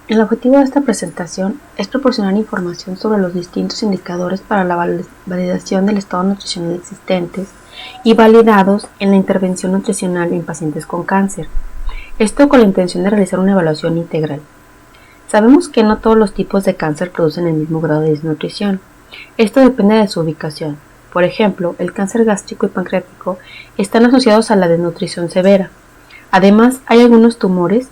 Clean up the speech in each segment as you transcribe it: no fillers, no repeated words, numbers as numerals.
El objetivo de esta presentación es proporcionar información sobre los distintos indicadores para la validación del estado nutricional existentes y validados en la intervención nutricional en pacientes con cáncer. Esto con la intención de realizar una evaluación integral. Sabemos que no todos los tipos de cáncer producen el mismo grado de desnutrición. Esto depende de su ubicación. Por ejemplo, el cáncer gástrico y pancreático están asociados a la desnutrición severa. Además, hay algunos tumores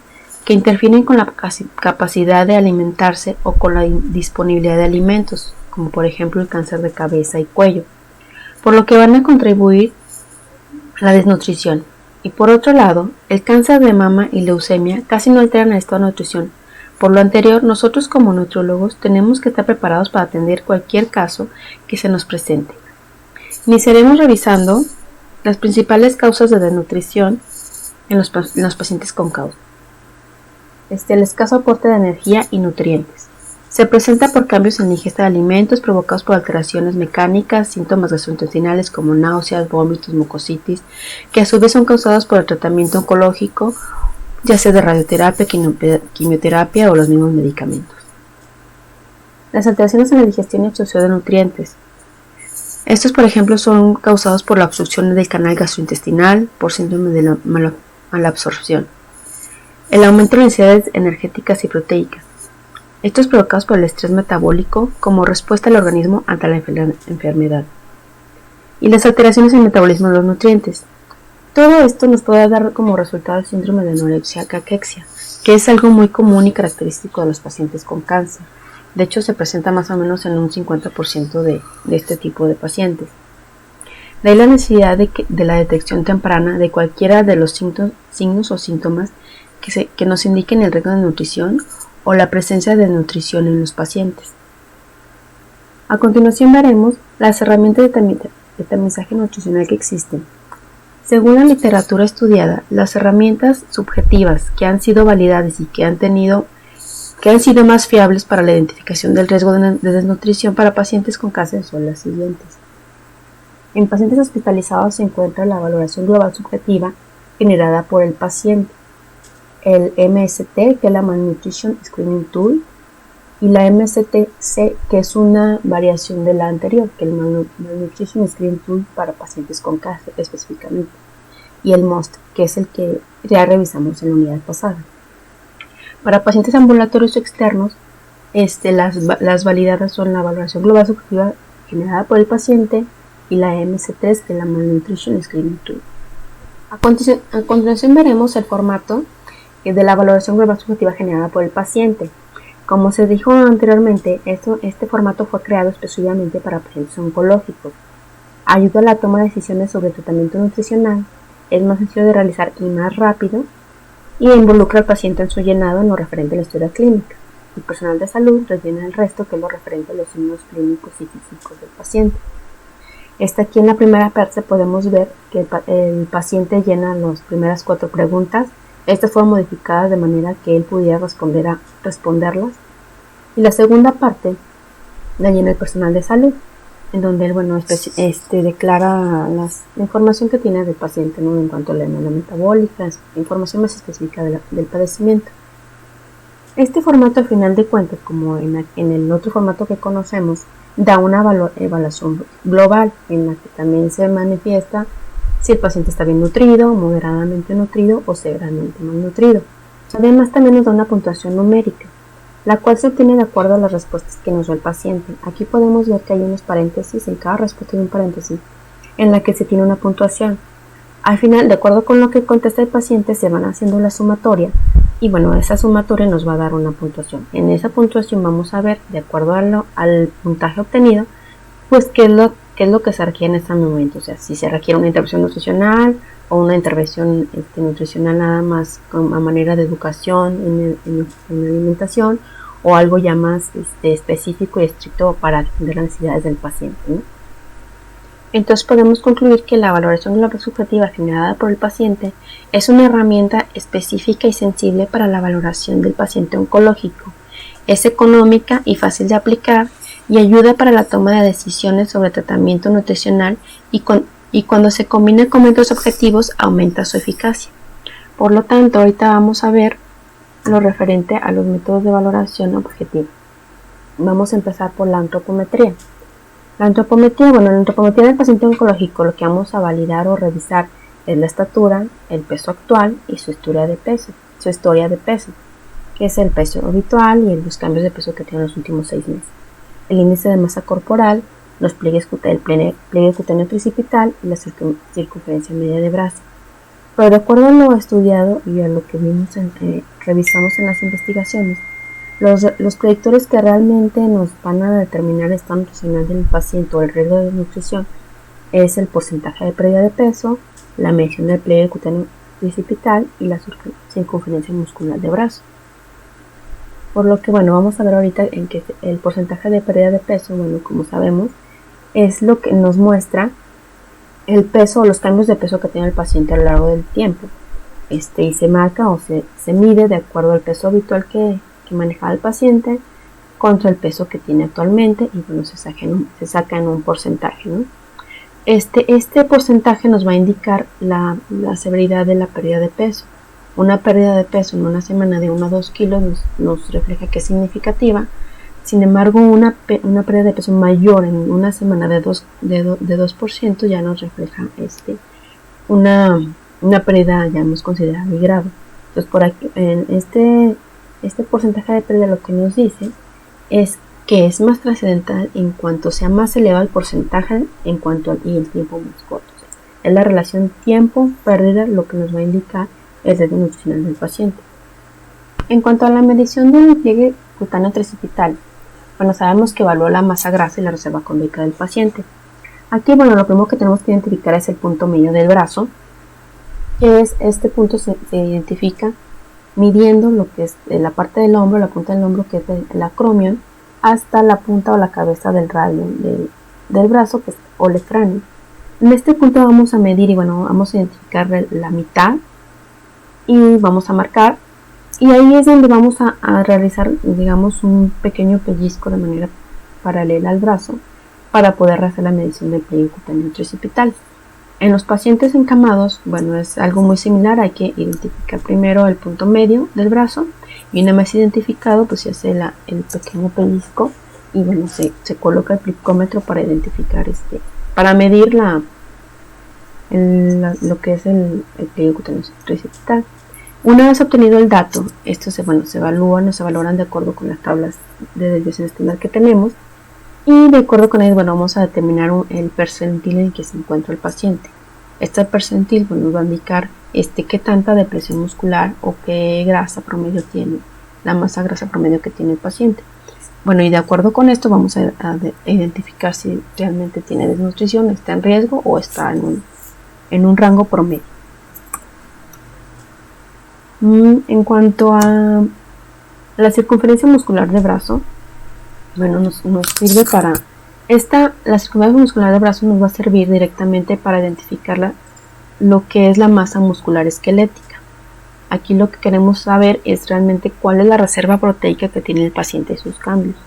que interfieren con la capacidad de alimentarse o con la disponibilidad de alimentos, como por ejemplo el cáncer de cabeza y cuello, por lo que van a contribuir a la desnutrición. Y por otro lado, el cáncer de mama y leucemia casi no alteran el estado de nutrición. Por lo anterior, nosotros como nutriólogos tenemos que estar preparados para atender cualquier caso que se nos presente. Iniciaremos revisando las principales causas de desnutrición en los pacientes con cáncer. El escaso aporte de energía y nutrientes. Se presenta por cambios en la ingesta de alimentos provocados por alteraciones mecánicas, síntomas gastrointestinales como náuseas, vómitos, mucositis, que a su vez son causados por el tratamiento oncológico, ya sea de radioterapia, quimioterapia o los mismos medicamentos. Las alteraciones en la digestión y absorción de nutrientes. Estos, por ejemplo, son causados por la obstrucción del canal gastrointestinal, por síndrome de la malabsorción. El aumento de las necesidades energéticas y proteicas. Estos provocados por el estrés metabólico como respuesta del organismo ante la enfermedad. Y las alteraciones en el metabolismo de los nutrientes. Todo esto nos puede dar como resultado el síndrome de anorexia-caquexia, que es algo muy común y característico de los pacientes con cáncer. De hecho, se presenta más o menos en un 50% de este tipo de pacientes. De ahí la necesidad de la detección temprana de cualquiera de los signos o síntomas que nos indiquen el riesgo de nutrición o la presencia de nutrición en los pacientes. A continuación veremos las herramientas de tamizaje nutricional que existen. Según la literatura estudiada, las herramientas subjetivas que han sido validadas y que han sido más fiables para la identificación del riesgo de desnutrición para pacientes con cáncer son las siguientes. En pacientes hospitalizados se encuentra la valoración global subjetiva generada por el paciente, el MST, que es la Malnutrition Screening Tool, y la MSTC, que es una variación de la anterior, que es el Malnutrition Screening Tool para pacientes con cáncer específicamente, y el MOST, que es el que ya revisamos en la unidad pasada. Para pacientes ambulatorios o externos, las validadas son la valoración global subjetiva generada por el paciente y la MC3, que es la Malnutrition Screening Tool. A continuación veremos el formato de la valoración global subjetiva generada por el paciente. Como se dijo anteriormente, este formato fue creado específicamente para pacientes oncológicos. Ayuda a la toma de decisiones sobre tratamiento nutricional, es más sencillo de realizar y más rápido, y involucra al paciente en su llenado en lo referente a la historia clínica. El personal de salud rellena el resto, que es lo referente a los signos clínicos y físicos del paciente. Aquí en la primera parte podemos ver que el paciente llena las primeras 4 preguntas. Estas fueron modificadas de manera que él pudiera responderlas. Y la segunda parte la llena el personal de salud, en donde él declara la información que tiene del paciente, ¿no? En cuanto a la metabólica, información más específica del padecimiento. Este formato, al final de cuentas, como en el otro formato que conocemos, da una evaluación global en la que también se manifiesta si el paciente está bien nutrido, moderadamente nutrido o severamente malnutrido. Además, también nos da una puntuación numérica, la cual se obtiene de acuerdo a las respuestas que nos da el paciente. Aquí podemos ver que hay unos paréntesis, en cada respuesta hay un paréntesis, en la que se tiene una puntuación. Al final, de acuerdo con lo que contesta el paciente, se van haciendo la sumatoria, y esa sumatoria nos va a dar una puntuación. En esa puntuación vamos a ver, de acuerdo al puntaje obtenido, pues qué es lo que se requiere en este momento. O sea, si se requiere una intervención nutricional o una intervención nutricional nada más a manera de educación en la alimentación, o algo ya más específico y estricto para atender las necesidades del paciente, ¿no? Entonces podemos concluir que la valoración global subjetiva generada por el paciente es una herramienta específica y sensible para la valoración del paciente oncológico. Es económica y fácil de aplicar y ayuda para la toma de decisiones sobre tratamiento nutricional y cuando se combina con métodos objetivos aumenta su eficacia. Por lo tanto, ahorita vamos a ver lo referente a los métodos de valoración objetiva. Vamos a empezar por la antropometría. La antropometría del paciente oncológico, lo que vamos a validar o revisar es la estatura, el peso actual y su historia de peso, que es el peso habitual y los cambios de peso que tiene en los últimos 6 meses. El índice de masa corporal, el pliegue cutáneo tricipital y la circunferencia media de brazo. Pero de acuerdo a lo estudiado y a lo que revisamos en las investigaciones, los predictores que realmente nos van a determinar el estado nutricional del paciente o el riesgo de desnutrición es el porcentaje de pérdida de peso, la medición del pliegue cutáneo tricipital y la circunferencia muscular de brazo. Por lo que, vamos a ver ahorita en que el porcentaje de pérdida de peso, como sabemos, es lo que nos muestra el peso o los cambios de peso que tiene el paciente a lo largo del tiempo. Y se marca o se mide de acuerdo al peso habitual que manejaba el paciente contra el peso que tiene actualmente y se saca en un porcentaje, ¿no? Este porcentaje nos va a indicar la severidad de la pérdida de peso. Una pérdida de peso en una semana de 1 a 2 kilos nos refleja que es significativa. Sin embargo, una pérdida de peso mayor en una semana de 2% ya nos refleja una pérdida ya más considerable y grave. Entonces, por aquí, en este porcentaje de pérdida lo que nos dice es que es más trascendental en cuanto sea más elevado el porcentaje y el tiempo más corto. Es la relación tiempo-pérdida lo que nos va a indicar el riesgo nutricional del paciente. En cuanto a la medición del pliegue cutáneo tricipital, sabemos que evalúa la masa grasa y la reserva condroica del paciente. Aquí, lo primero que tenemos que identificar es el punto medio del brazo, que es este punto se identifica midiendo lo que es la parte del hombro, la punta del hombro, que es el acromion, hasta la punta o la cabeza del radio del brazo, que es el cráneo. En este punto vamos a medir y vamos a identificar la mitad y vamos a marcar, y ahí es donde vamos a realizar, digamos, un pequeño pellizco de manera paralela al brazo para poder hacer la medición del pliegue cutáneo tricipital. En los pacientes encamados, es algo muy similar. Hay que identificar primero el punto medio del brazo y una vez identificado, pues se hace el pequeño pellizco y se coloca el plicómetro para identificar para medir lo que es el pliegue cutáneo tricipital. Una vez obtenido el dato, estos se valoran de acuerdo con las tablas de desviación estándar que tenemos, y de acuerdo con ello vamos a determinar el percentil en el que se encuentra el paciente. Este percentil nos va a indicar qué tanta depresión muscular o qué grasa promedio tiene, la masa grasa promedio que tiene el paciente. Y de acuerdo con esto vamos a identificar si realmente tiene desnutrición, está en riesgo o está en un rango promedio. En cuanto a la circunferencia muscular de brazo, nos sirve para la circunferencia muscular de brazo nos va a servir directamente para identificar lo que es la masa muscular esquelética. Aquí lo que queremos saber es realmente cuál es la reserva proteica que tiene el paciente y sus cambios.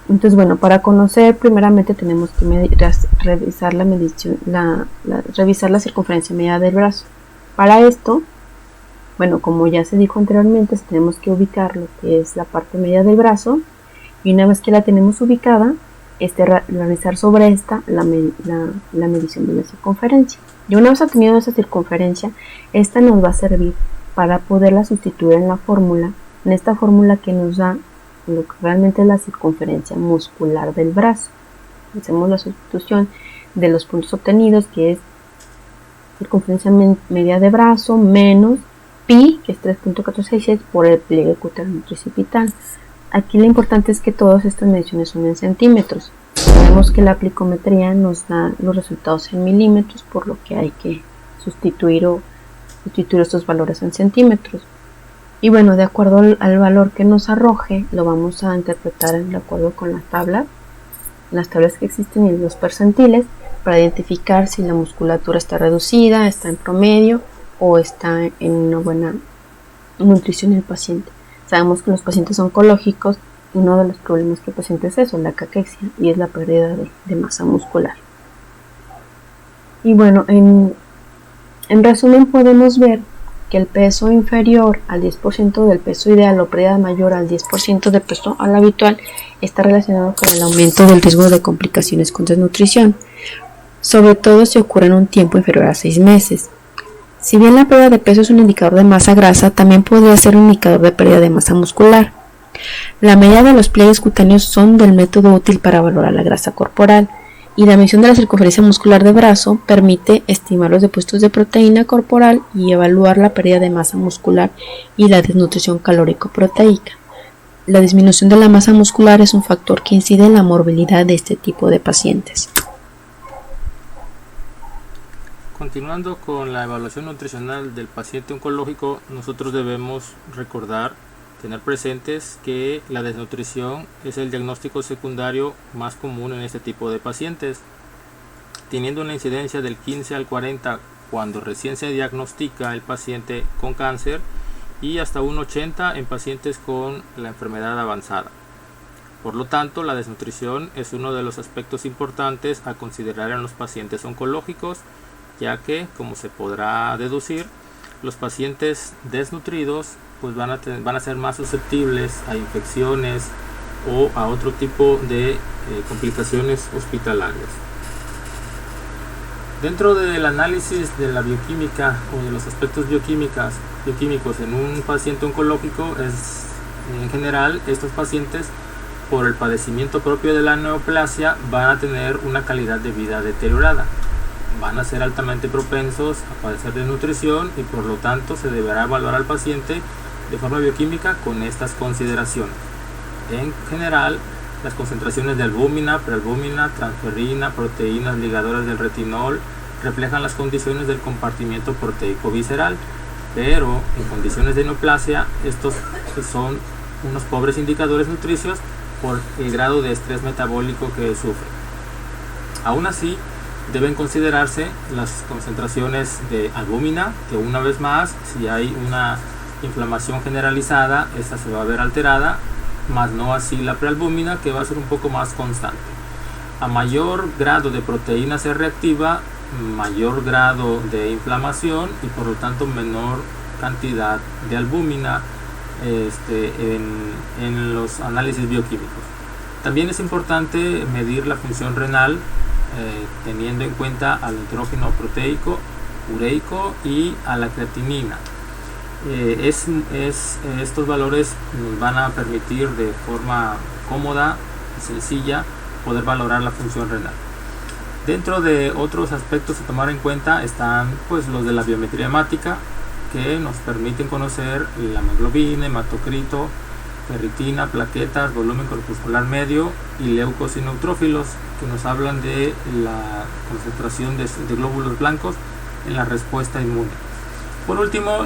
Entonces, para conocer, primeramente tenemos que revisar revisar la circunferencia media del brazo. Para esto, como ya se dijo anteriormente, tenemos que ubicar lo que es la parte media del brazo, y una vez que la tenemos ubicada, realizar sobre esta la medición de la circunferencia. Y una vez obtenido esa circunferencia, esta nos va a servir para poderla sustituir en esta fórmula que nos da lo que realmente es la circunferencia muscular del brazo. Hacemos la sustitución de los puntos obtenidos, que es circunferencia media de brazo menos pi, que es 3.466, por el pliegue cutáneo tricipital. Aquí lo importante es que todas estas mediciones son en centímetros. Sabemos que la plicometría nos da los resultados en milímetros, por lo que hay que sustituir estos valores en centímetros. Y de acuerdo al valor que nos arroje, lo vamos a interpretar de acuerdo con las tablas que existen y los percentiles, para identificar si la musculatura está reducida, está en promedio o está en una buena nutrición del paciente. Sabemos que los pacientes oncológicos, uno de los problemas que el paciente es eso, la caquexia, y es la pérdida de masa muscular. Y en resumen podemos ver que el peso inferior al 10% del peso ideal o pérdida mayor al 10% del peso al habitual está relacionado con el aumento del riesgo de complicaciones con desnutrición, sobre todo si ocurre en un tiempo inferior a 6 meses. Si bien la pérdida de peso es un indicador de masa grasa, también podría ser un indicador de pérdida de masa muscular. La medida de los pliegues cutáneos son del método útil para valorar la grasa corporal, y la medición de la circunferencia muscular de brazo permite estimar los depósitos de proteína corporal y evaluar la pérdida de masa muscular y la desnutrición calórico-proteica. La disminución de la masa muscular es un factor que incide en la morbilidad de este tipo de pacientes. Continuando con la evaluación nutricional del paciente oncológico, nosotros debemos recordar, tener presentes que la desnutrición es el diagnóstico secundario más común en este tipo de pacientes, teniendo una incidencia del 15 al 40 cuando recién se diagnostica el paciente con cáncer y hasta un 80 en pacientes con la enfermedad avanzada. Por lo tanto, la desnutrición es uno de los aspectos importantes a considerar en los pacientes oncológicos, ya que, como se podrá deducir, los pacientes desnutridos pues van a ser más susceptibles a infecciones o a otro tipo de complicaciones hospitalarias. Dentro del análisis de la bioquímica o de los aspectos bioquímicos en un paciente oncológico, en general estos pacientes, por el padecimiento propio de la neoplasia, van a tener una calidad de vida deteriorada. Van a ser altamente propensos a padecer desnutrición y por lo tanto se deberá evaluar al paciente de forma bioquímica con estas consideraciones. En general, las concentraciones de albúmina, prealbúmina, transferrina, proteínas ligadoras del retinol reflejan las condiciones del compartimiento proteico visceral, pero en condiciones de neoplasia estos son unos pobres indicadores nutricios por el grado de estrés metabólico que sufre. Aún así, deben considerarse las concentraciones de albúmina, que una vez más, si hay una inflamación generalizada, esta se va a ver alterada, más no así la prealbúmina, que va a ser un poco más constante. A mayor grado de proteína C reactiva, mayor grado de inflamación y por lo tanto menor cantidad de albúmina en los análisis bioquímicos. También es importante medir la función renal, teniendo en cuenta al nitrógeno proteico, ureico y a la creatinina. Estos valores nos van a permitir de forma cómoda y sencilla poder valorar la función renal. Dentro de otros aspectos a tomar en cuenta están pues los de la biometría hemática, que nos permiten conocer la hemoglobina, hematocrito, ferritina, plaquetas, volumen corpuscular medio y leucos y neutrófilos, que nos hablan de la concentración de glóbulos blancos en la respuesta inmune. Por último,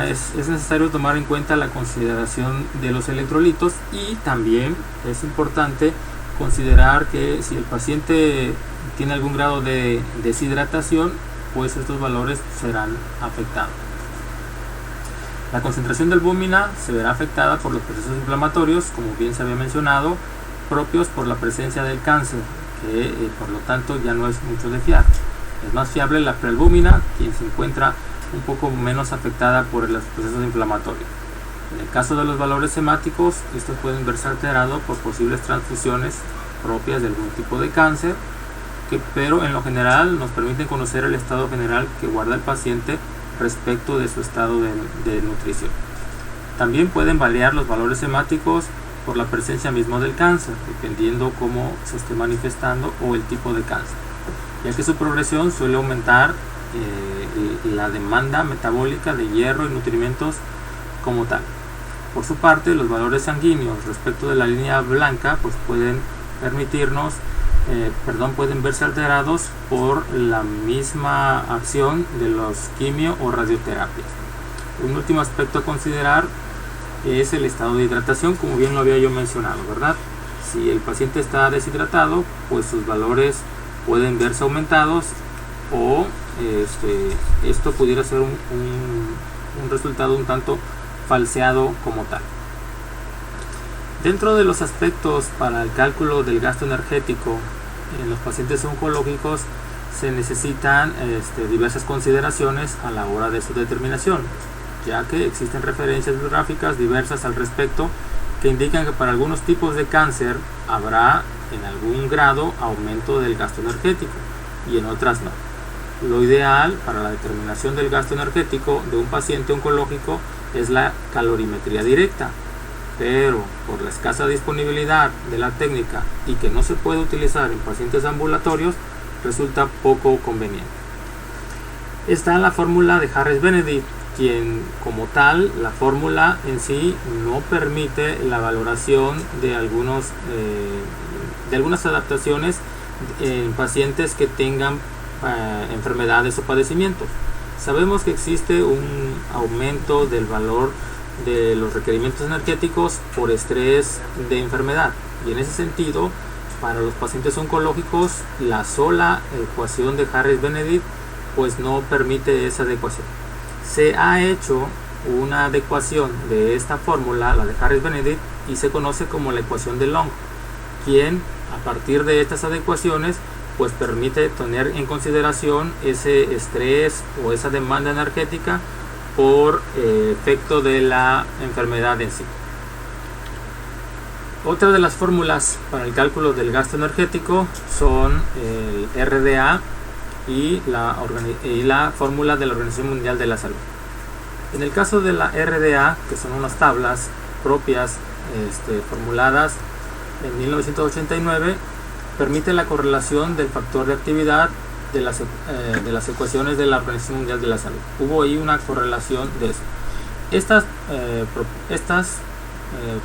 es necesario tomar en cuenta la consideración de los electrolitos y también es importante considerar que si el paciente tiene algún grado de deshidratación, pues estos valores serán afectados. La concentración de albúmina se verá afectada por los procesos inflamatorios, como bien se había mencionado, propios por la presencia del cáncer, que por lo tanto ya no es mucho de fiar. Es más fiable la prealbúmina, quien se encuentra un poco menos afectada por los procesos inflamatorios. En el caso de los valores hemáticos, estos pueden verse alterados por posibles transfusiones propias de algún tipo de cáncer, pero en lo general nos permiten conocer el estado general que guarda el paciente respecto de su estado de nutrición. También pueden variar los valores hemáticos por la presencia mismo del cáncer, dependiendo cómo se esté manifestando o el tipo de cáncer, ya que su progresión suele aumentar la demanda metabólica de hierro y nutrimentos como tal. Por su parte, los valores sanguíneos respecto de la línea blanca pues pueden verse alterados por la misma acción de los quimio o radioterapias. Un último aspecto a considerar es el estado de hidratación, como bien lo había yo mencionado, ¿verdad? Si el paciente está deshidratado, pues sus valores pueden verse aumentados o esto pudiera ser un resultado un tanto falseado como tal. Dentro de los aspectos para el cálculo del gasto energético en los pacientes oncológicos se necesitan diversas consideraciones a la hora de su determinación. ya que existen referencias bibliográficas diversas al respecto que indican que para algunos tipos de cáncer habrá en algún grado aumento del gasto energético y en otras no. Lo ideal para la determinación del gasto energético de un paciente oncológico es la calorimetría directa, pero por la escasa disponibilidad de la técnica y que no se puede utilizar en pacientes ambulatorios, resulta poco conveniente. Está la fórmula de Harris-Benedict, quien como tal, la fórmula en sí no permite la valoración de algunas adaptaciones en pacientes que tengan enfermedades o padecimientos. Sabemos que existe un aumento del valor de los requerimientos energéticos por estrés de enfermedad, y en ese sentido, para los pacientes oncológicos, la sola ecuación de Harris-Benedict pues no permite esa adecuación. Se ha hecho una adecuación de esta fórmula, la de Harris-Benedict, y se conoce como la ecuación de Long, quien a partir de estas adecuaciones pues permite tener en consideración ese estrés o esa demanda energética por efecto de la enfermedad en sí. Otra de las fórmulas para el cálculo del gasto energético son el RDA y la fórmula de la Organización Mundial de la Salud. En el caso de la RDA, que son unas tablas propias formuladas en 1989, permite la correlación del factor de actividad de las ecuaciones de la Organización Mundial de la Salud. Hubo ahí una correlación de eso. Estas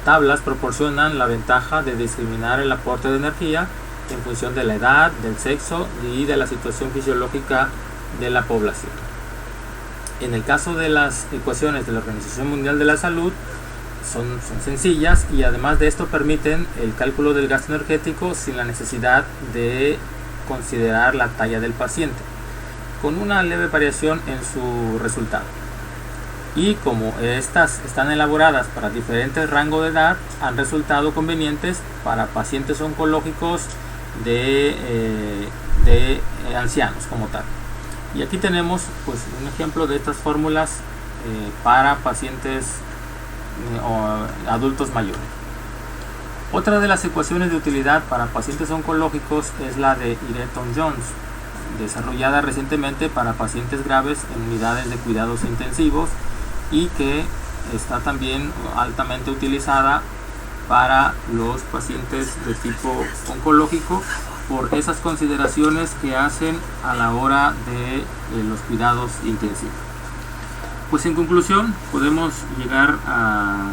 tablas proporcionan la ventaja de discriminar el aporte de energía en función de la edad, del sexo y de la situación fisiológica de la población. En el caso de las ecuaciones de la Organización Mundial de la Salud, son sencillas y además de esto permiten el cálculo del gasto energético sin la necesidad de considerar la talla del paciente, con una leve variación en su resultado. Y como estas están elaboradas para diferentes rangos de edad, han resultado convenientes para pacientes oncológicos de ancianos como tal. Y aquí tenemos pues un ejemplo de estas fórmulas para pacientes o adultos mayores. Otra de las ecuaciones de utilidad para pacientes oncológicos es la de Ireton-Jones, desarrollada recientemente para pacientes graves en unidades de cuidados intensivos y que está también altamente utilizada para los pacientes de tipo oncológico por esas consideraciones que hacen a la hora de los cuidados intensivos. Pues en conclusión, podemos llegar a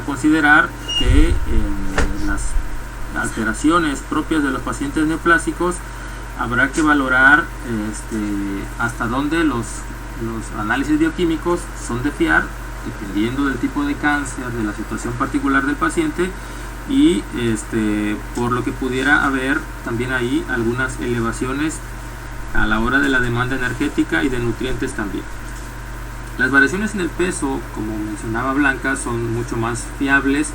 considerar que las alteraciones propias de los pacientes neoplásicos habrá que valorar hasta dónde los análisis bioquímicos son de fiar, dependiendo del tipo de cáncer, de la situación particular del paciente, y por lo que pudiera haber también ahí algunas elevaciones a la hora de la demanda energética y de nutrientes también. Las variaciones en el peso, como mencionaba Blanca, son mucho más fiables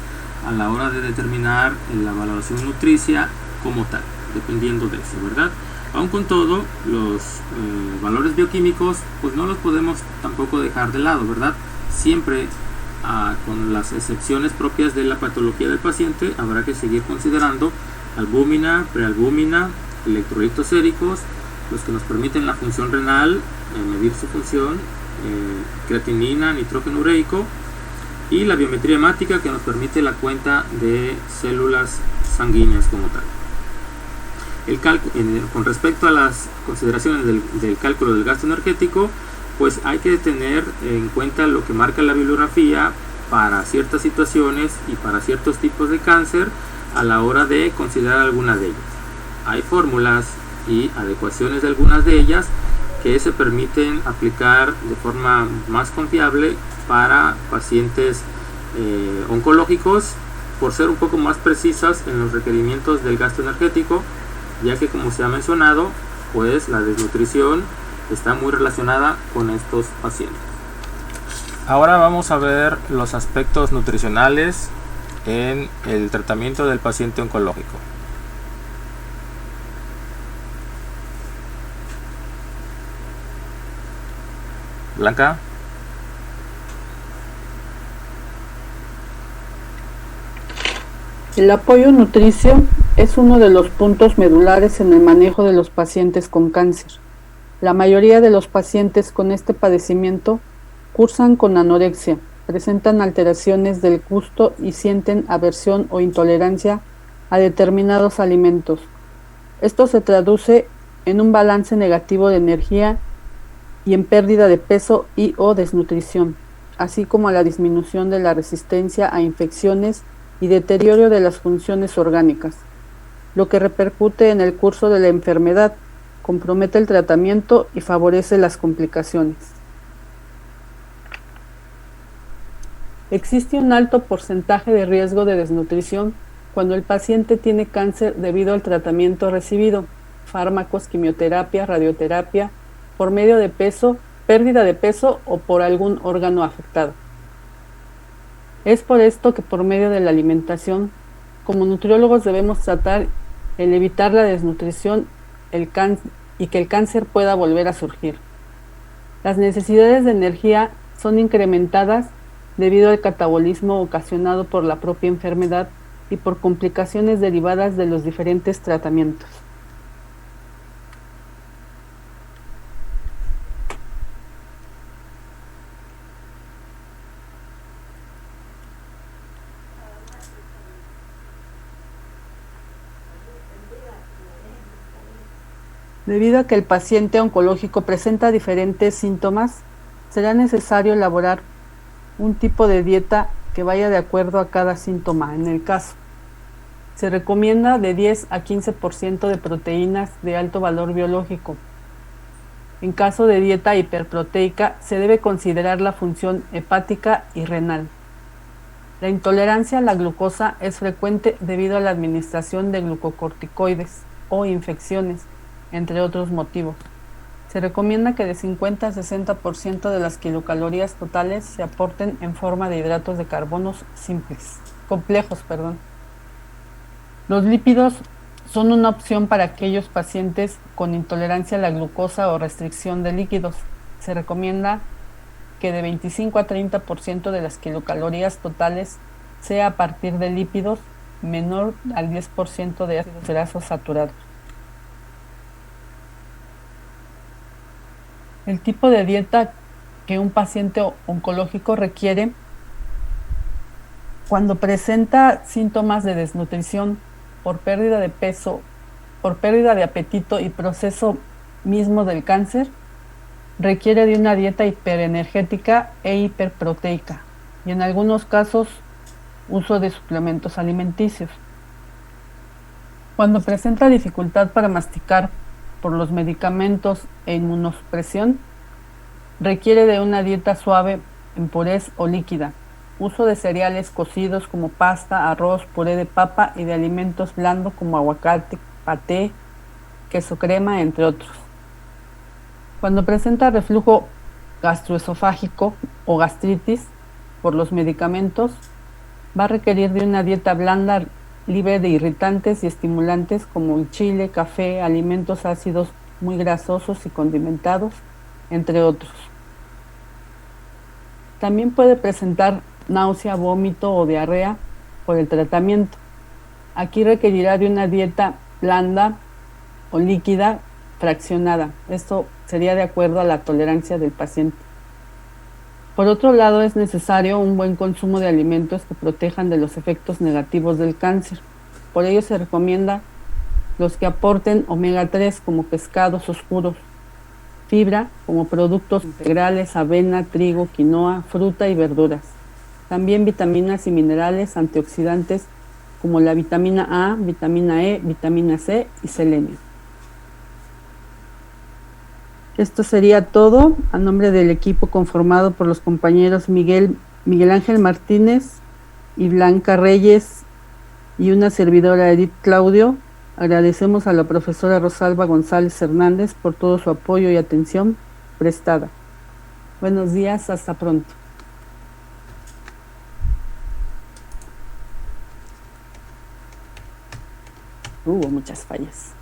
a la hora de determinar la valoración nutricia como tal, dependiendo de eso, ¿verdad? Aun con todo, los valores bioquímicos pues no los podemos tampoco dejar de lado, ¿verdad? Siempre con las excepciones propias de la patología del paciente, habrá que seguir considerando albúmina, prealbúmina, electrolitos séricos, los que nos permiten la función renal, medir su función, creatinina, nitrógeno ureico, y la biometría hemática, que nos permite la cuenta de células sanguíneas como tal. Con respecto a las consideraciones del cálculo del gasto energético, pues hay que tener en cuenta lo que marca la bibliografía para ciertas situaciones y para ciertos tipos de cáncer a la hora de considerar alguna de ellas. Hay fórmulas y adecuaciones de algunas de ellas que se permiten aplicar de forma más confiable para pacientes oncológicos, por ser un poco más precisas en los requerimientos del gasto energético, ya que, como se ha mencionado, pues la desnutrición está muy relacionada con estos pacientes. Ahora vamos a ver los aspectos nutricionales en el tratamiento del paciente oncológico. Blanca. El apoyo nutricio es uno de los puntos medulares en el manejo de los pacientes con cáncer. La mayoría de los pacientes con este padecimiento cursan con anorexia, presentan alteraciones del gusto y sienten aversión o intolerancia a determinados alimentos. Esto se traduce en un balance negativo de energía y en pérdida de peso y o desnutrición, así como a la disminución de la resistencia a infecciones y deterioro de las funciones orgánicas, lo que repercute en el curso de la enfermedad, compromete el tratamiento y favorece las complicaciones. Existe un alto porcentaje de riesgo de desnutrición cuando el paciente tiene cáncer debido al tratamiento recibido, fármacos, quimioterapia, radioterapia, por medio de peso, pérdida de peso o por algún órgano afectado. Es por esto que por medio de la alimentación, como nutriólogos debemos tratar el evitar la desnutrición y que el cáncer pueda volver a surgir. Las necesidades de energía son incrementadas debido al catabolismo ocasionado por la propia enfermedad y por complicaciones derivadas de los diferentes tratamientos. Debido a que el paciente oncológico presenta diferentes síntomas, será necesario elaborar un tipo de dieta que vaya de acuerdo a cada síntoma. En el caso, se recomienda de 10 a 15% de proteínas de alto valor biológico. En caso de dieta hiperproteica, se debe considerar la función hepática y renal. La intolerancia a la glucosa es frecuente debido a la administración de glucocorticoides o infecciones, entre otros motivos. Se recomienda que de 50 a 60% de las kilocalorías totales se aporten en forma de hidratos de carbono complejos. Los lípidos son una opción para aquellos pacientes con intolerancia a la glucosa o restricción de líquidos. Se recomienda que de 25 a 30% de las kilocalorías totales sea a partir de lípidos, menor al 10% de ácidos grasos saturados. El tipo de dieta que un paciente oncológico requiere cuando presenta síntomas de desnutrición por pérdida de peso, por pérdida de apetito y proceso mismo del cáncer, requiere de una dieta hiperenergética e hiperproteica y en algunos casos uso de suplementos alimenticios. Cuando presenta dificultad para masticar por los medicamentos e inmunosupresión, requiere de una dieta suave en purés o líquida, uso de cereales cocidos como pasta, arroz, puré de papa y de alimentos blandos como aguacate, paté, queso crema, entre otros. Cuando presenta reflujo gastroesofágico o gastritis por los medicamentos, va a requerir de una dieta blanda libre de irritantes y estimulantes como el chile, café, alimentos ácidos muy grasosos y condimentados, entre otros. También puede presentar náusea, vómito o diarrea por el tratamiento. Aquí requerirá de una dieta blanda o líquida fraccionada. Esto sería de acuerdo a la tolerancia del paciente. Por otro lado, es necesario un buen consumo de alimentos que protejan de los efectos negativos del cáncer. Por ello se recomienda los que aporten omega 3 como pescados oscuros, fibra como productos integrales, avena, trigo, quinoa, fruta y verduras. También vitaminas y minerales antioxidantes como la vitamina A, vitamina E, vitamina C y selenio. Esto sería todo a nombre del equipo conformado por los compañeros Miguel Ángel Martínez y Blanca Reyes y una servidora Edith Claudio. Agradecemos a la profesora Rosalba González Hernández por todo su apoyo y atención prestada. Buenos días, hasta pronto. Hubo muchas fallas.